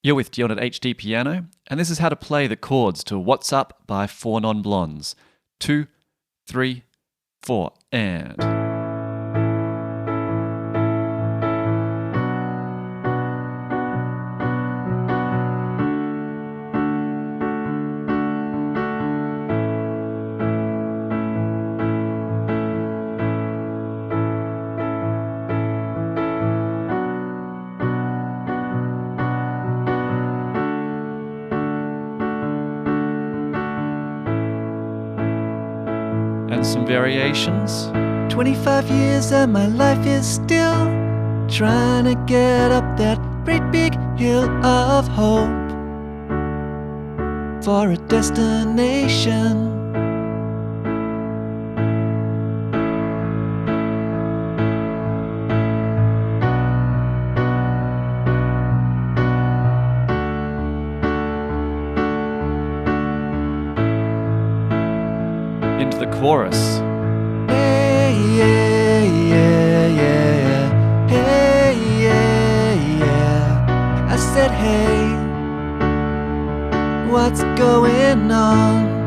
You're with Dion at HDpiano, and this is how to play the chords to What's Up by 4 Non-Blondes. 2, 3, 4, and... and some variations. 25 years and my life is still trying to get up that great big hill of hope for a destination. Into the chorus. Hey, yeah, yeah, yeah. Hey, yeah, yeah. I said, hey, what's going on?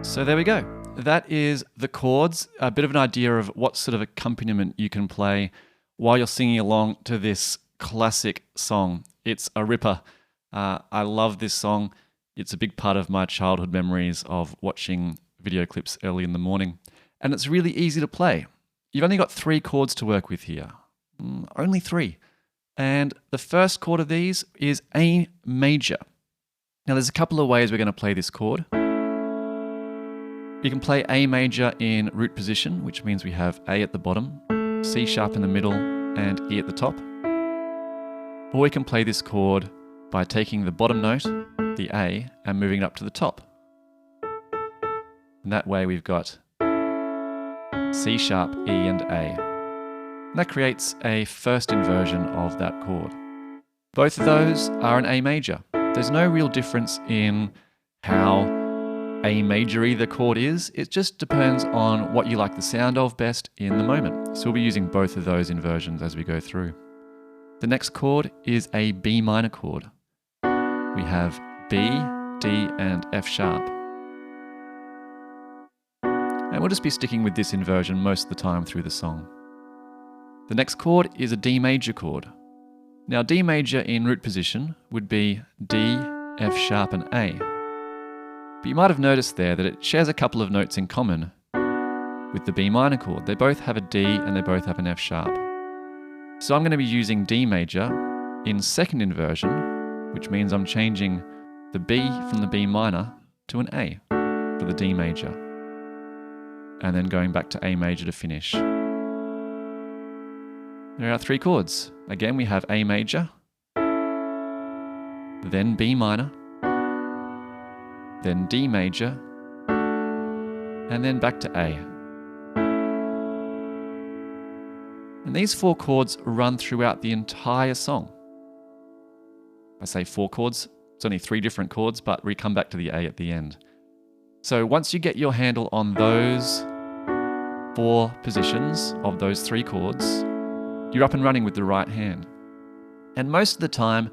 So there we go. That is the chords, a bit of an idea of what sort of accompaniment you can play while you're singing along to this classic song. It's a ripper. I love this song. It's a big part of my childhood memories of watching video clips early in the morning. And it's really easy to play. You've only got 3 chords to work with here. Only 3. And the first chord of these is A major. Now there's a couple of ways we're going to play this chord. You can play A major in root position, which means we have A at the bottom, C sharp in the middle, and E at the top. Or we can play this chord by taking the bottom note, the A, and moving it up to the top. And that way we've got C sharp, E, and A. And that creates a first inversion of that chord. Both of those are an A major. There's no real difference in how A major-y the chord is. It just depends on what you like the sound of best in the moment. So we'll be using both of those inversions as we go through. The next chord is a B minor chord. We have B, D, and F sharp. And we'll just be sticking with this inversion most of the time through the song. The next chord is a D major chord. Now D major in root position would be D, F sharp, and A. But you might have noticed there that it shares a couple of notes in common with the B minor chord. They both have a D and they both have an F sharp. So I'm going to be using D major in second inversion, which means I'm changing the B from the B minor to an A for the D major. And then going back to A major to finish. There are 3 chords. Again, we have A major, then B minor, then D major, and then back to A. And these 4 chords run throughout the entire song. I say 4 chords, it's only 3 different chords, but we come back to the A at the end. So once you get your handle on those 4 positions of those 3 chords, you're up and running with the right hand. And most of the time,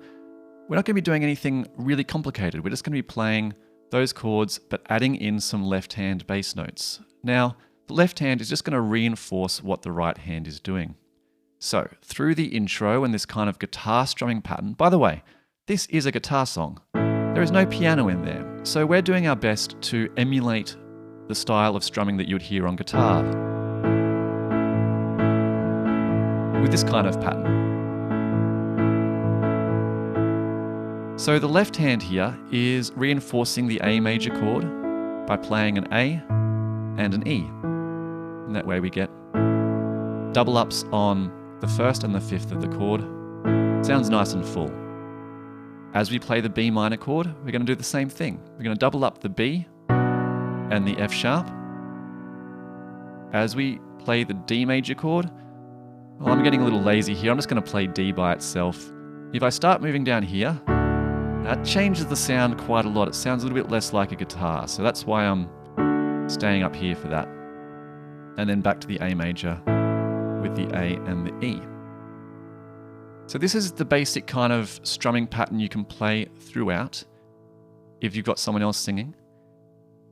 we're not going to be doing anything really complicated. We're just going to be playing those chords, but adding in some left hand bass notes. Now, the left hand is just going to reinforce what the right hand is doing. So, through the intro and this kind of guitar strumming pattern, by the way, this is a guitar song. There is no piano in there. So we're doing our best to emulate the style of strumming that you'd hear on guitar with this kind of pattern. So the left hand here is reinforcing the A major chord by playing an A and an E. And that way we get double ups on the first and the fifth of the chord. Sounds nice and full. As we play the B minor chord, we're going to do the same thing. We're going to double up the B and the F sharp. As we play the D major chord, well, I'm getting a little lazy here. I'm just going to play D by itself If I start moving down here, that changes the sound quite a lot. It sounds a little bit less like a guitar, so that's why I'm staying up here for that. And then back to the A major with the A and the E. So this is the basic kind of strumming pattern you can play throughout if you've got someone else singing,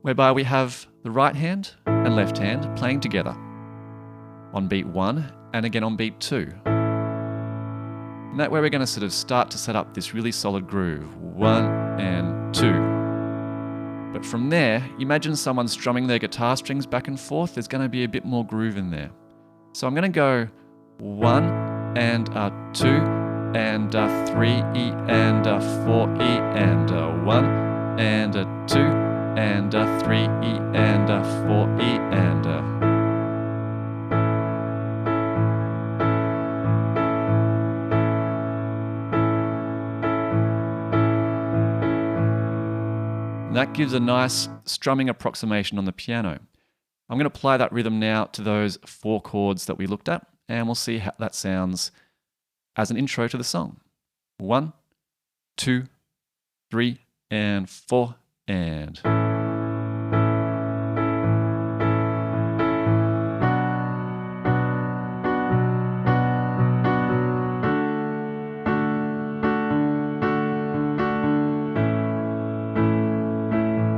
whereby we have the right hand and left hand playing together on beat 1 and again on beat 2. And that way we're going to sort of start to set up this really solid groove, 1 and 2. But from there, imagine someone strumming their guitar strings back and forth. There's going to be a bit more groove in there. So I'm going to go 1 and 2 and 3 E and 4 E and 1 and 2 and 3 E and 4 E and that gives a nice strumming approximation on the piano. I'm going to apply that rhythm now to those 4 chords that we looked at, and we'll see how that sounds as an intro to the song. 1, 2, 3, and 4, and...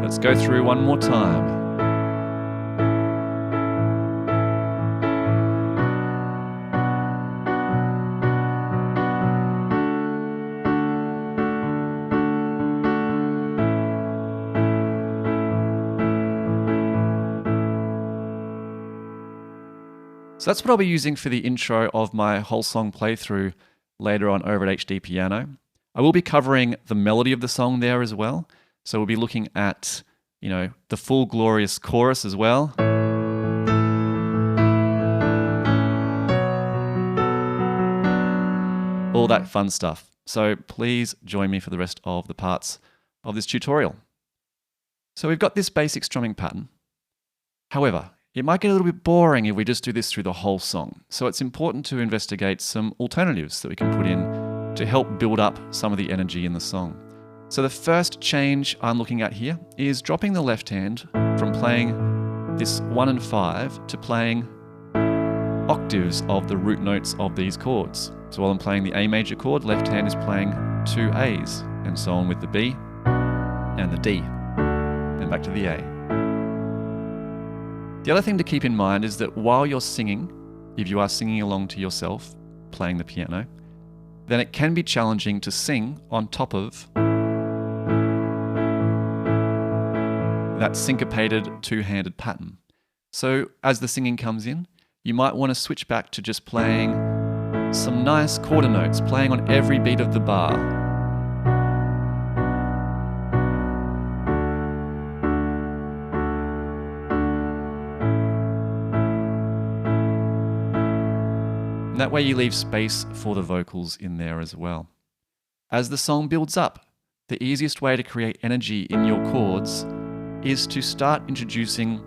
Let's go through one more time. So that's what I'll be using for the intro of my whole song playthrough later on over at HDpiano. I will be covering the melody of the song there as well. So we'll be looking at, the full glorious chorus as well. All that fun stuff. So please join me for the rest of the parts of this tutorial. So we've got this basic strumming pattern. However, it might get a little bit boring if we just do this through the whole song. So it's important to investigate some alternatives that we can put in to help build up some of the energy in the song. So the first change I'm looking at here is dropping the left hand from playing this 1 and 5 to playing octaves of the root notes of these chords. So while I'm playing the A major chord, left hand is playing 2 A's, and so on with the B and the D, and back to the A. The other thing to keep in mind is that while you're singing, if you are singing along to yourself, playing the piano, then it can be challenging to sing on top of that syncopated 2-handed pattern. So as the singing comes in, you might want to switch back to just playing some nice quarter notes, playing on every beat of the bar. And that way you leave space for the vocals in there as well. As the song builds up, the easiest way to create energy in your chords is to start introducing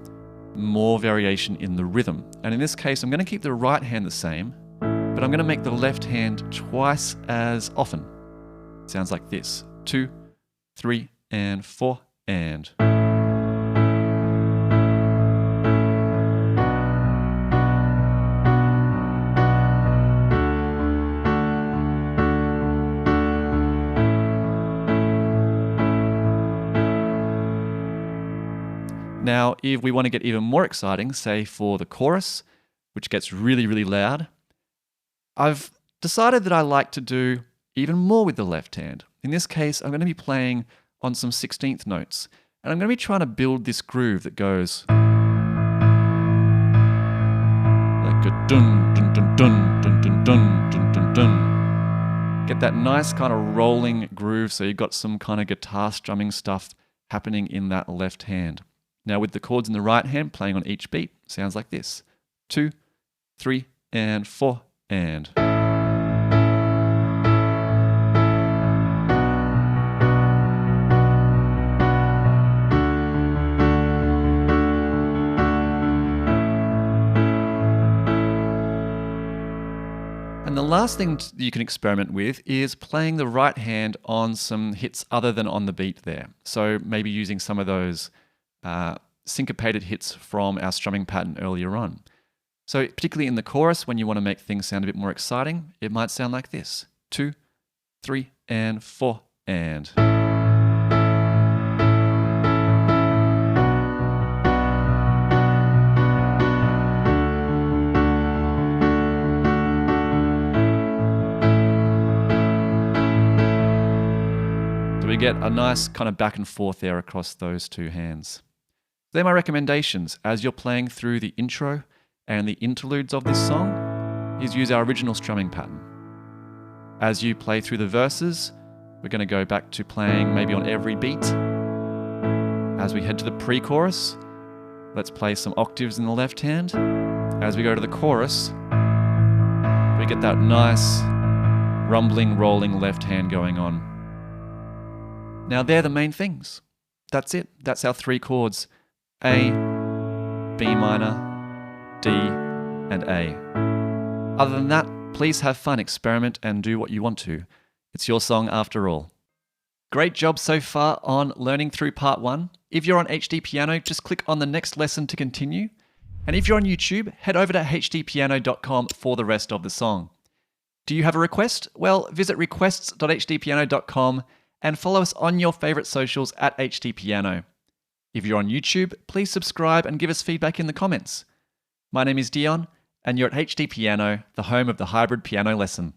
more variation in the rhythm. And in this case, I'm going to keep the right hand the same, but I'm going to make the left hand twice as often. It sounds like this: 2, 3, and 4, and... Now, if we want to get even more exciting, say for the chorus, which gets really, really loud, I've decided that I like to do even more with the left hand. In this case, I'm going to be playing on some 16th notes, and I'm going to be trying to build this groove that goes like a dun dun dun dun dun dun dun dun dun dun. Get that nice kind of rolling groove, so you've got some kind of guitar strumming stuff happening in that left hand. Now with the chords in the right hand playing on each beat, sounds like this: 2, 3, and 4, and... And the last thing you can experiment with is playing the right hand on some hits other than on the beat there. So maybe using some of those syncopated hits from our strumming pattern earlier on. So particularly in the chorus, when you want to make things sound a bit more exciting, it might sound like this. 2, 3, and 4, and... We get a nice kind of back and forth there across those two hands. They're my recommendations as you're playing through the intro and the interludes of this song, is use our original strumming pattern. As you play through the verses, we're going to go back to playing maybe on every beat. As we head to the pre-chorus, let's play some octaves in the left hand. As we go to the chorus, we get that nice rumbling, rolling left hand going on. Now they're the main things. That's it. That's our 3 chords. A, B minor, D, and A. Other than that, please have fun, experiment, and do what you want to. It's your song after all. Great job so far on learning through part 1. If you're on HDpiano, just click on the next lesson to continue. And if you're on YouTube, head over to HDpiano.com for the rest of the song. Do you have a request? Well, visit requests.hdpiano.com and follow us on your favorite socials at HDpiano. If you're on YouTube, please subscribe and give us feedback in the comments. My name is Dion, and you're at HDpiano, the home of the hybrid piano lesson.